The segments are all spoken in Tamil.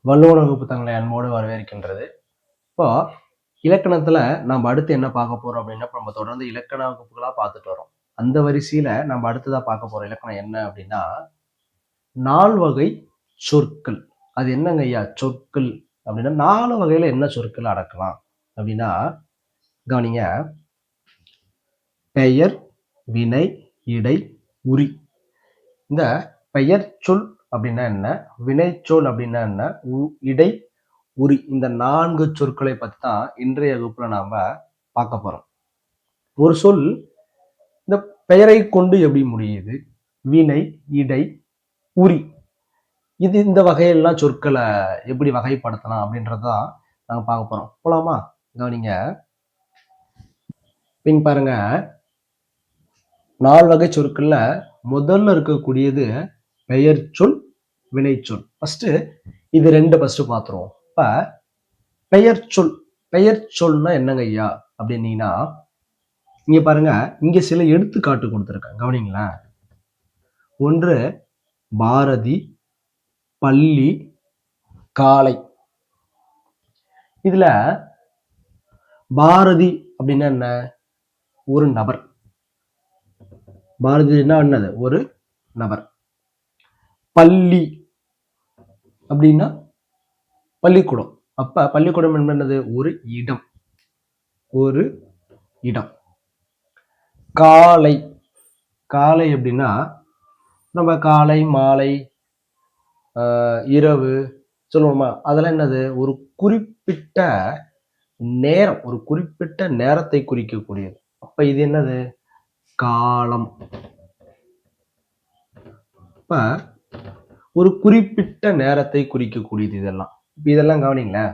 வள்ளுவ வகுப்பு தங்களை அன்போடு வரவேற்கின்றது. இப்போ இலக்கணத்துல நம்ம அடுத்து என்ன பார்க்க போறோம் அப்படின்னா, நம்ம தொடர்ந்து இலக்கண வகுப்புகளா பார்த்துட்டு வரோம். அந்த வரிசையில நம்ம அடுத்ததா பார்க்க போற இலக்கணம் என்ன அப்படின்னா, நால்வகை சொற்கள். அது என்னங்க ஐயா சொற்கள் அப்படின்னா, 4 வகையில என்ன சொற்கள் அடக்கலாம் அப்படின்னா, கவனிங்க. பெயர், வினை, இடை, உரி. இந்த பெயர் சொல் அப்படின்னா என்ன, வினைச்சொல் அப்படின்னா என்ன, இடை, உரி, இந்த 4 சொற்களை பத்தி தான் இன்றைய வகுப்புல நாம பார்க்க போறோம். ஒரு சொல் இந்த பெயரை கொண்டு எப்படி முடியுது, வினை, இடை, உரி, இது இந்த வகையெல்லாம் சொற்களை எப்படி வகைப்படுத்தலாம் அப்படின்றதான் நாங்க பார்க்க போறோம். போலாமா? கவனிங்க. இங்க பாருங்க, 4 வகை சொற்கள்ல முதல்ல இருக்கக்கூடியது பெயர் சொல், வினைச்சொல். ஃபர்ஸ்ட் இது 2 ஃபர்ஸ்ட் பார்த்துருவோம். இப்ப பெயர் சொல். பெயர் சொல்னா என்னங்க ஐயா அப்படின்னீங்கன்னா, இங்க பாருங்க, இங்க சில எடுத்துக்காட்டு கொடுத்துருக்காங்க, கவனிங்களேன். ஒன்று பாரதி, பள்ளி, காளை. இதுல பாரதி அப்படின்னா என்ன, ஒரு நபர். பாரதினா என்னது, ஒரு நபர். பள்ளி அப்படின்னா பள்ளிக்கூடம். அப்ப பள்ளிக்கூடம் என்னது, ஒரு இடம், ஒரு இடம். காலை. காலை அப்படின்னா நம்ம காலை, மாலை, இரவு சொல்லுவோமா, அதெல்லாம் என்னது, ஒரு குறிப்பிட்ட நேரம், ஒரு குறிப்பிட்ட நேரத்தை குறிக்கக்கூடியது. அப்ப இது என்னது, காலம். இப்ப ஒரு குறிப்பிட்ட நேரத்தை குறிக்கக்கூடியது இதெல்லாம். இதெல்லாம் கவனிங்களேன்.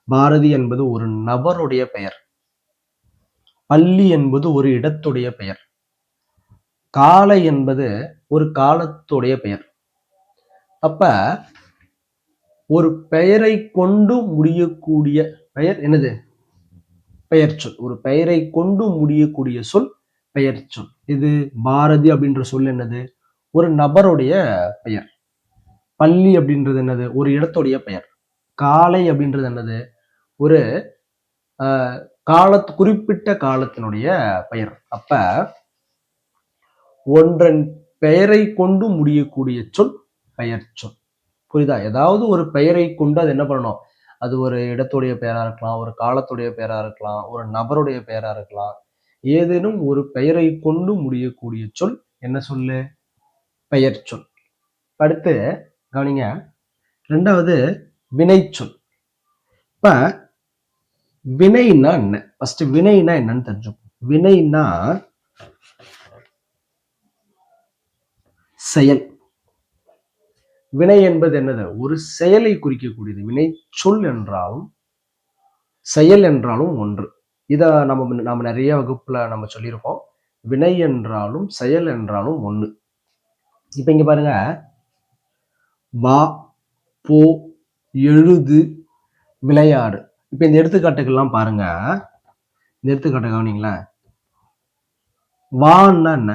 பாரதி என்பது ஒரு நபருடைய பெயர், பள்ளி என்பது ஒரு இடத்துடைய பெயர், காலை என்பது ஒரு காலத்துடைய பெயர். அப்ப ஒரு பெயரை கொண்டு முடியக்கூடிய பெயர் என்னது, பெயர் சொல். ஒரு பெயரை கொண்டு முடியக்கூடிய சொல் பெயர் சொல். இது பாரதி அப்படின்ற சொல் என்னது, ஒரு நபருடைய பெயர். பள்ளி அப்படின்றது என்னது, ஒரு இடத்துடைய பெயர். காலை அப்படின்றது என்னது, ஒரு குறிப்பிட்ட காலத்தினுடைய பெயர். அப்ப ஒன்றன் பெயரை கொண்டு முடியக்கூடிய சொல் பெயர் சொல். புரியுதா? ஏதாவது ஒரு பெயரை கொண்டு அது என்ன பண்ணணும், அது ஒரு இடத்துடைய பெயரா இருக்கலாம், ஒரு காலத்துடைய பெயரா இருக்கலாம், ஒரு நபருடைய பெயரா இருக்கலாம். ஏதேனும் ஒரு பெயரை கொண்டு முடியக்கூடிய சொல் என்ன சொல்லு, பெயர் சொல். அடுத்து கவனிங்க, 2வது வினைச்சொல். இப்ப வினைன்னா என்ன, ஃபர்ஸ்ட் வினைன்னா என்னன்னு தெரிஞ்சுக்கும். வினைன்னா செயல். வினை என்பது என்னது, ஒரு செயலை குறிக்கக்கூடியது. வினை சொல் என்றாலும் செயல் என்றாலும் ஒன்று. இத நம்ம நிறைய வகுப்புல நம்ம சொல்லியிருக்கோம். வினை என்றாலும் செயல் என்றாலும் ஒண்ணு. இப்ப இங்க பாருங்க, வா, போ, எழுது, விளையாடு. இப்ப இந்த எடுத்துக்காட்டுகள்லாம் பாருங்க. இந்த எடுத்துக்காட்டு கவனிங்களேன். வான்னா என்ன,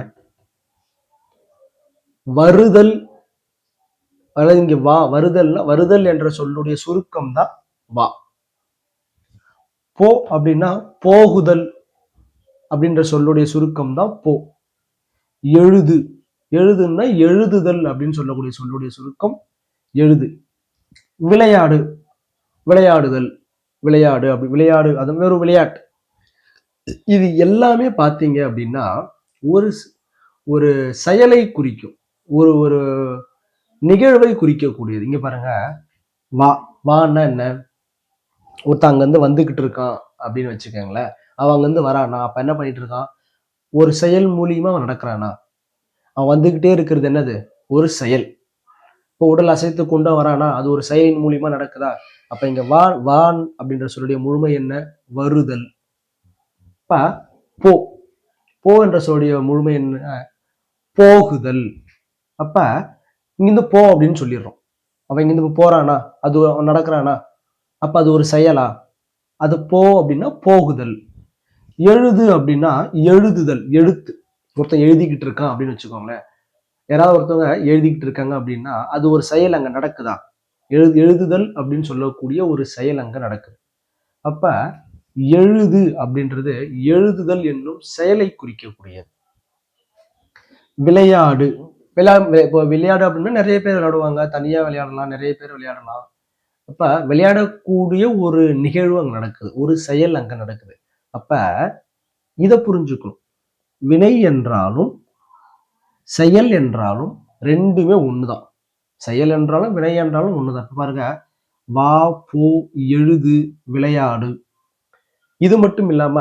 வருதல். அதாவது இங்க வா வருதல்னா, வருதல் என்ற சொல்லுடைய சுருக்கம் தான் வா. போ அப்படின்னா போகுதல் அப்படின்ற சொல்லுடைய சுருக்கம் தான் போ. எழுது, எழுதுன்னா எழுதுதல் அப்படின்னு சொல்லக்கூடிய சொல்லுடைய சுருக்கம் எழுது. விளையாடு, விளையாடுதல், விளையாடு, அப்படி விளையாடு, அது ஒரு விளையாட்டு. இது எல்லாமே பார்த்தீங்க அப்படின்னா ஒரு ஒரு செயலை குறிக்கும், ஒரு ஒரு நிகழ்வை குறிக்கக்கூடியது. இங்க பாருங்க, வா. வான்னா என்ன, ஒருத்தன் அங்கிருந்து வந்துகிட்டு இருக்கான் அப்படின்னு வச்சுக்கோங்களேன். அவன் அங்கிருந்து வரானா, அப்ப என்ன பண்ணிட்டு இருக்கான், ஒரு செயல் மூலியமா அவன் நடக்கிறானா. அவன் வந்துகிட்டே இருக்கிறது என்னது, ஒரு செயல். இப்போ உடல் அசைத்து கொண்டு வரானா, அது ஒரு செயலின் மூலியமா நடக்குதா. அப்ப இங்க வான் அப்படின்ற சொல்லுடைய முழுமை என்ன, வருதல். இப்ப போ, போ என்ற சொல்லுடைய முழுமை என்ன, போகுதல். அப்ப இங்கிருந்து போ அப்படின்னு சொல்லிடுறோம். அப்ப இங்கிருந்து போறானா, அது நடக்கிறானா, அப்ப அது ஒரு செயலா, அது போ அப்படின்னா போகுதல். எழுது அப்படின்னா எழுதுதல், எழுத்து. ஒருத்தன் எழுதிக்கிட்டு இருக்கான் அப்படின்னு வச்சுக்கோங்களேன். யாராவது ஒருத்தவங்க எழுதிக்கிட்டு இருக்காங்க அப்படின்னா அது ஒரு செயல் அங்க நடக்குதா. எழுதுதல் அப்படின்னு சொல்லக்கூடிய ஒரு செயல் அங்க நடக்குது. அப்ப எழுது அப்படின்றது எழுதுதல் என்னும் செயலை குறிக்கக்கூடியது. விளையாடு இப்போ விளையாடு அப்படின்னா நிறைய பேர் விளையாடுவாங்க, தனியா விளையாடலாம், நிறைய பேர் விளையாடலாம். அப்ப விளையாடக்கூடிய ஒரு நிகழ்வு அங்க நடக்குது, ஒரு செயல் அங்க நடக்குது. அப்ப இத புரிஞ்சுக்கணும். வினை என்றாலும் செயல் என்றாலும் ரெண்டுமே ஒண்ணுதான். செயல் என்றாலும் வினை என்றாலும் ஒண்ணுதான். பாருங்க, வா, போ, எழுது, விளையாடு. இது மட்டும் இல்லாம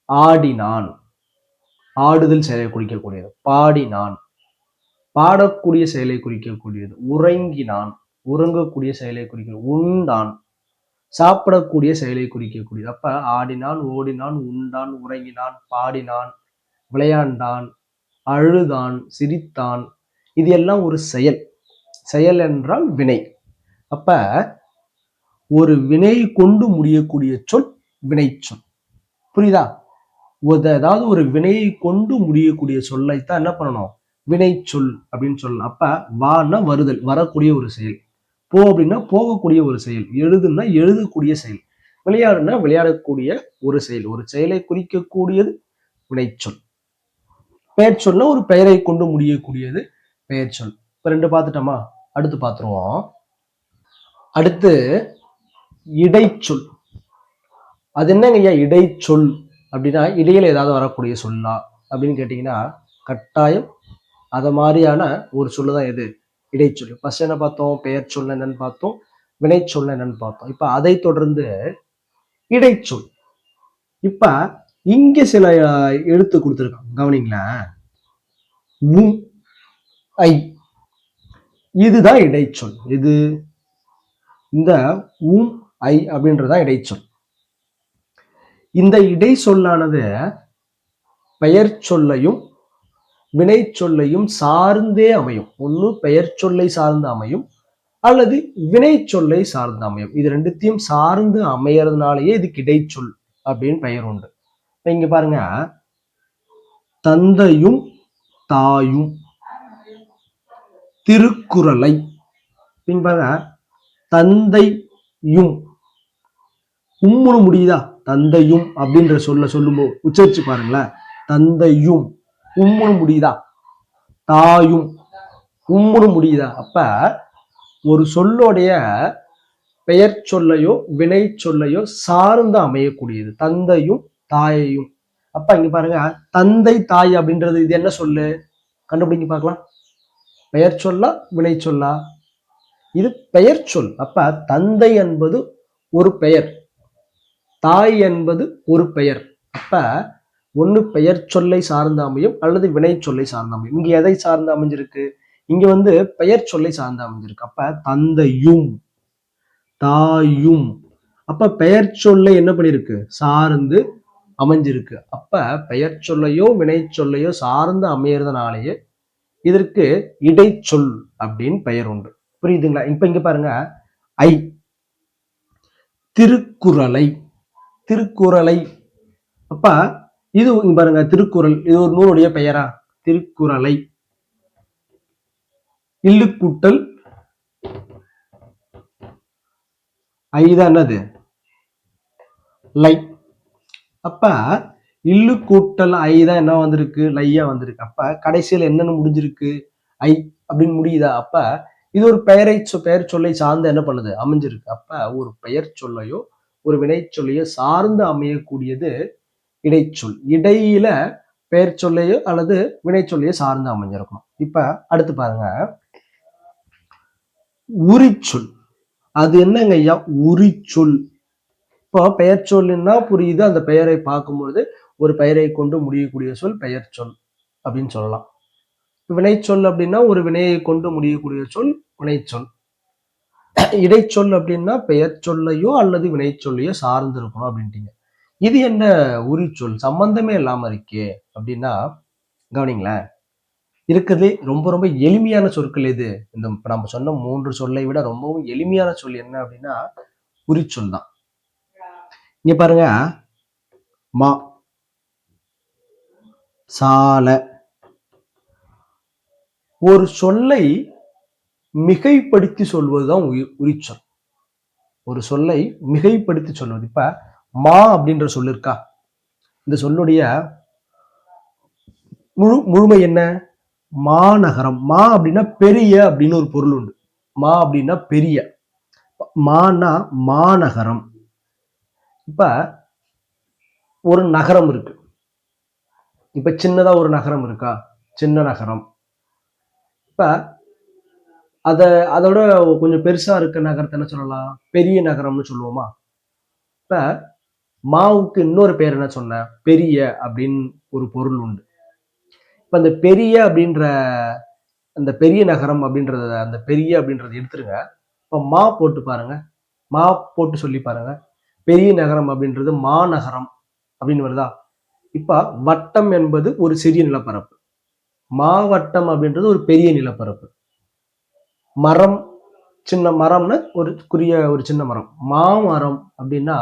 ஆடினான், ஆடுதல் செயலை குறிக்கக்கூடியது. பாடினான், பாடக்கூடிய செயலை குறிக்கக்கூடியது. உறங்கினான், உறங்கக்கூடிய செயலை குறிக்கிறது. உண்டான், சாப்பிடக்கூடிய செயலை குறிக்கக்கூடியது. அப்ப ஆடினான், ஓடினான், உண்டான், உறங்கினான், பாடினான், விளையாண்டான், அழுதான், சிரித்தான். இது எல்லாம் ஒரு செயல். செயல் என்றால் வினை. அப்ப ஒரு வினை கொண்டு முடியக்கூடிய சொல் வினை சொல். புரியுதா? ஏதாவது ஒரு வினையை கொண்டு முடியக்கூடிய சொல்லைத்தான் என்ன பண்ணணும்? வினை சொல் அப்படின்னு சொல்லலாம். அப்ப வான்னா வருதல், வரக்கூடிய ஒரு செயல். போ அப்படின்னா போகக்கூடிய ஒரு செயல். எழுதுன்னா எழுதக்கூடிய செயல். விளையாடுனா விளையாடக்கூடிய ஒரு செயல். ஒரு செயலை குறிக்கக்கூடியது வினைச்சொல். பெயர் சொல்ல ஒரு பெயரை கொண்டு முடியக்கூடியது பெயர் சொல். இப்ப ரெண்டு பார்த்துட்டோமா? அடுத்து பார்த்துருவோம். அடுத்து இடைச்சொல். அது என்னங்க ஐயா இடைச்சொல் அப்படின்னா? இடையில ஏதாவது வரக்கூடிய சொல்லா அப்படின்னு கேட்டீங்கன்னா, கட்டாயம் அத மாதிரியான ஒரு சொல்லுதான் எது? இடைச்சொல். ஃபர்ஸ்ட் என்ன பார்த்தோம்? பெயர் சொல் என்னன்னு பார்த்தோம், வினை சொல் என்னன்னு பார்த்தோம். இப்ப அதை தொடர்ந்து இடைச்சொல். இப்ப இங்க சில எழுத்து கொடுத்துருக்காங்க, கவனிங்களேன். உ, ஐ, இதுதான் இடைச்சொல். இது இந்த உம் ஐ அப்படின்றதான் இடைச்சொல். இந்த இடை சொல்லானது பெயர் சொல்லையும் வினை சொல்லையும் சார்ந்தே அமையும். ஒண்ணு பெயர் சொல்லை சார்ந்து அமையும், அல்லது வினை சொல்லை சார்ந்து அமையும். இது ரெண்டுத்தையும் சார்ந்து அமையறதுனாலேயே இதுக்கு இடைச்சொல் அப்படின்னு பெயர் உண்டு. இங்க பாருங்க, தந்தையும் தாயும், திருக்குறளை. இங்க பாருங்க, தந்தையும் உம்முன்னு முடியுதா? தந்தையும் அப்படின்ற சொல்லும்போது உச்சரிச்சு பாருங்களேன். தந்தையும் உம்முன்னு முடியுதா? தாயும் உம்முன்னு முடியுதா? அப்ப ஒரு சொல்லுடைய பெயர் சொல்லையோ வினை சொல்லையோ சார்ந்து அமையக்கூடியது தந்தையும் தாயையும். அப்ப இங்க பாருங்க, தந்தை தாய் அப்படின்றது இது என்ன சொல்லு? கண்டுபிடிங்க பார்க்கலாம். பெயர் சொல்லா வினை சொல்லா? இது பெயர் சொல். அப்ப தந்தை என்பது ஒரு பெயர், தாய் என்பது ஒரு பெயர். அப்ப ஒண்ணு பெயர் சொல்லை சார்ந்து அமையும், அல்லது வினை சொல்லை சார்ந்து அமையும். இங்க எதை சார்ந்து அமைஞ்சிருக்கு? இங்க பெயர் சொல்லை சார்ந்து அமைஞ்சிருக்கு. அப்ப தந்தையும் தாயும். அப்ப பெயர் சொல்லை என்ன பண்ணிருக்கு? சார்ந்து அமைஞ்சிருக்கு. அப்ப பெயர் சொல்லையோ வினை சொல்லையோ சார்ந்து அமையறதுனாலேயே இதற்கு இடைச்சொல் அப்படின்னு பெயர் உண்டு. புரியுதுங்களா? இப்ப இங்க பாருங்க, ஐ, திருக்குறளை. திருக்குறளை. அப்ப இது பாருங்க, திருக்குறள் இது ஒரு நூலுடைய பெயரா? திருக்குறளை. இல்லு கூட்டல் ஐதான் என்னது? லை. அப்ப இல்லு கூட்டல் ஐதான் என்ன வந்திருக்கு? லையா வந்திருக்கு. அப்ப கடைசியில் என்னன்னு முடிஞ்சிருக்கு? ஐ அப்படின்னு முடியுதா? அப்ப இது ஒரு பெயர் சொல்லை சார்ந்து என்ன பண்ணுது? அமைஞ்சிருக்கு. அப்ப ஒரு பெயர் சொல்லையோ ஒரு வினை சொல்லையோ சார்ந்து அமையக்கூடியது இடைச்சொல். இடையில பெயர் சொல்லையோ அல்லது வினை சொல்லையோ சார்ந்து அமைஞ்சிருக்கணும். இப்ப அடுத்து பாருங்க, உரிச்சொல். அது என்னங்க ஐயா உரிச்சொல்? இப்போ பெயர் சொல்லுன்னா புரியுது, அந்த பெயரை பார்க்கும்பொழுது ஒரு பெயரை கொண்டு முடியக்கூடிய சொல் பெயர் சொல் அப்படின்னு சொல்லலாம். வினைச்சொல் அப்படின்னா ஒரு வினையை கொண்டு முடியக்கூடிய சொல் வினைச்சொல். இடைச்சொல் அப்படின்னா பெயர் சொல்லையோ அல்லது வினை சொல்லையோ சார்ந்து இருக்கணும் அப்படின்ட்டீங்க. இது என்ன உரிச்சொல்? சம்பந்தமே இல்லாம இருக்கே அப்படின்னா, கவனிங்களேன். இருக்கிறதே ரொம்ப ரொம்ப எளிமையான சொற்கள் எது? இந்த நம்ம சொன்ன 3 சொல்லை விட ரொம்பவும் எளிமையான சொல் என்ன அப்படின்னா உரிச்சொல் தான். இங்க பாருங்க, மா, சால. ஒரு சொல்லை மிகைப்படுத்தி சொல்வதுதான் உரிச்சொல். ஒரு சொல்லை மிகைப்படுத்தி சொல்வது. இப்ப மா அப்படின்ற சொல் இருக்கா, இந்த சொல்லுடைய முழுமை என்ன? மாநகரம். மா அப்படின்னா பெரிய அப்படின்னு ஒரு பொருள் உண்டு. மா அப்படின்னா பெரிய. மானா மாநகரம். இப்ப ஒரு நகரம் இருக்கு. இப்ப சின்னதா ஒரு நகரம் இருக்கா, சின்ன நகரம். இப்ப அதோட கொஞ்சம் பெருசா இருக்க நகரத்தை என்ன சொல்லலாம், பெரிய நகரம்னு சொல்லுவோமா? இப்ப மாவுக்கு இன்னொரு பேர் என்ன சொன்னேன், பெரிய அப்படின்னு ஒரு பொருள் உண்டு. இப்ப அந்த பெரிய அப்படின்ற அந்த பெரிய நகரம் அப்படின்றத, அந்த பெரிய அப்படின்றத எடுத்துருங்க. இப்ப மா போட்டு பாருங்க, மா போட்டு சொல்லி பாருங்க. பெரிய நகரம் அப்படின்றது மாநகரம் அப்படின்னு வருதா? இப்ப வட்டம் என்பது ஒரு சிறிய நிலப்பரப்பு, மாவட்டம் அப்படின்றது ஒரு பெரிய நிலப்பரப்பு. மரம், சின்ன மரம்னு ஒரு சின்ன மரம். மாமரம் அப்படின்னா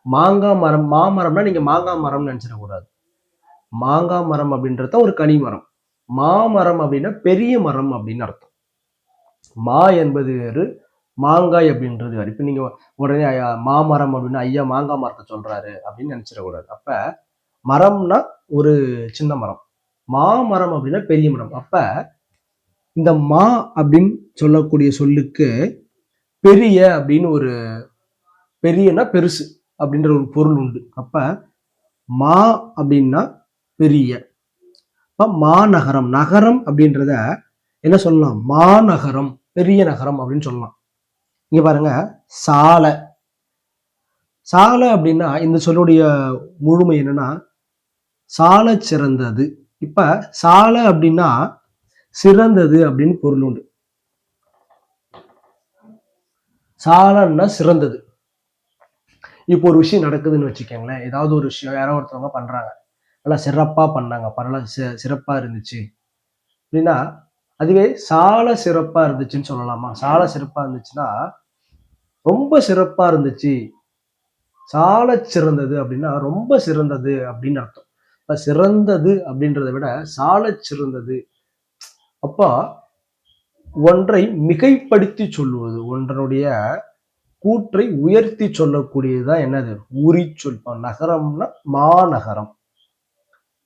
மாங்காய் மரம். மாமரம்னா நீங்க மாங்காய் மரம்னு நினைச்சிடக்கூடாது. மாங்காய் மரம் அப்படின்றத ஒரு கனி மரம். மாமரம் அப்படின்னா பெரிய மரம் அப்படின்னு அர்த்தம். மா என்பது வேறு, மாங்காய் அப்படின்றது வேறு. இப்ப நீங்க உடனே மாமரம் அப்படின்னா ஐயா மாங்காய் மரத்தை சொல்றாரு அப்படின்னு நினைச்சிடக்கூடாது. அப்ப மரம்னா ஒரு சின்ன மரம், மாமரம் அப்படின்னா பெரிய மரம். அப்ப இந்த மா அப்படின்னு சொல்லக்கூடிய சொல்லுக்கு பெரிய அப்படின்னு ஒரு, பெரியனா பெருசு அப்படின்ற ஒரு பொருள் உண்டு. அப்ப மா அப்படின்னா பெரிய. மாநகரம், நகரம் அப்படின்றத என்ன சொல்லலாம், மாநகரம், பெரிய நகரம் அப்படின்னு சொல்லலாம். இங்க பாருங்க, சாலை. சாலை அப்படின்னா இந்த சொல்லுடைய முழுமை என்னன்னா சாலை சிறந்தது. இப்ப சாலை அப்படின்னா சிறந்தது அப்படின்னு பொருள் உண்டு. சாலைன்னா சிறந்தது. இப்போ ஒரு விஷயம் நடக்குதுன்னு வச்சுக்கோங்களேன், ஏதாவது ஒரு விஷயம் யாரோ ஒருத்தவங்க பண்றாங்க, நல்லா சிறப்பா பண்ணாங்க, பரவாயில்ல, சிறப்பா இருந்துச்சு அப்படின்னா அதுவே சால சிறப்பா இருந்துச்சுன்னு சொல்லலாமா? சால சிறப்பா இருந்துச்சுன்னா ரொம்ப சிறப்பா இருந்துச்சு, சால சிறந்தது அப்படின்னா ரொம்ப சிறந்தது அப்படின்னு அர்த்தம். இப்ப சிறந்தது அப்படின்றத விட சால சிறந்தது. அப்போ ஒன்றை மிகைப்படுத்தி சொல்லுவது, ஒன்றனுடைய கூற்றை உயர்த்தி சொல்லக்கூடியதுதான் என்னது, உரிச்சொல். நகரம்னா மாநகரம்.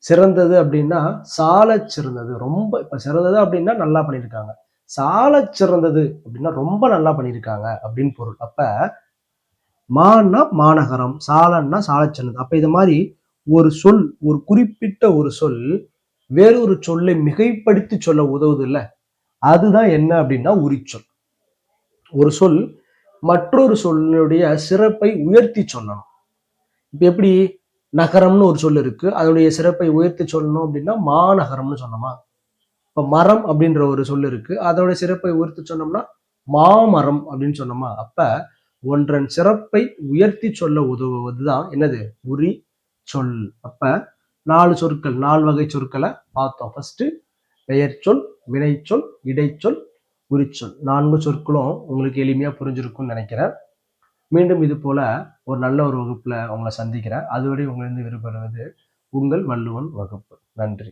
சிறந்தது அப்படின்னா சால சிறந்தது, ரொம்ப. இப்ப சிறந்தது அப்படின்னா நல்லா பண்ணியிருக்காங்க, சால சிறந்தது அப்படின்னா ரொம்ப நல்லா பண்ணியிருக்காங்க அப்படின்னு பொருள். அப்ப மான்னா மாநகரம், சாலன்னா சால சிறந்தது. அப்ப இது மாதிரி ஒரு சொல், ஒரு குறிப்பிட்ட ஒரு சொல் வேறொரு சொல்லை மிகைப்படுத்தி சொல்ல உதவுது இல்ல, அதுதான் என்ன அப்படின்னா உரிச்சொல். ஒரு சொல் மற்றொரு சொல்லுடைய சிறப்பை உயர்த்தி சொல்லணும். இப்ப எப்படி, நகரம்னு ஒரு சொல் இருக்கு, அதோடைய சிறப்பை உயர்த்தி சொல்லணும் அப்படின்னா மாநகரம்னு சொன்னோமா? இப்ப மரம் அப்படின்ற ஒரு சொல் இருக்கு, அதோட சிறப்பை உயர்த்தி சொன்னோம்னா மாமரம் அப்படின்னு சொன்னோமா? அப்ப ஒன்றன் சிறப்பை உயர்த்தி சொல்ல உதவுவதுதான் என்னது, உரி சொல். அப்ப 4 சொற்கள், 4 வகை சொற்களை பார்த்தோம். ஃபர்ஸ்ட் பெயர் சொல், வினைச்சொல், இடைச்சொல், உரிச்சொல். 4 சொற்களும் உங்களுக்கு எளிமையா புரிஞ்சிருக்கும்னு நினைக்கிறேன். மீண்டும் இது போல ஒரு நல்ல ஒரு வகுப்புல உங்களை சந்திக்கிறேன். அதுவரை உங்களிருந்து விடைபெறுவது உங்கள் வள்ளுவன் வகுப்பு. நன்றி.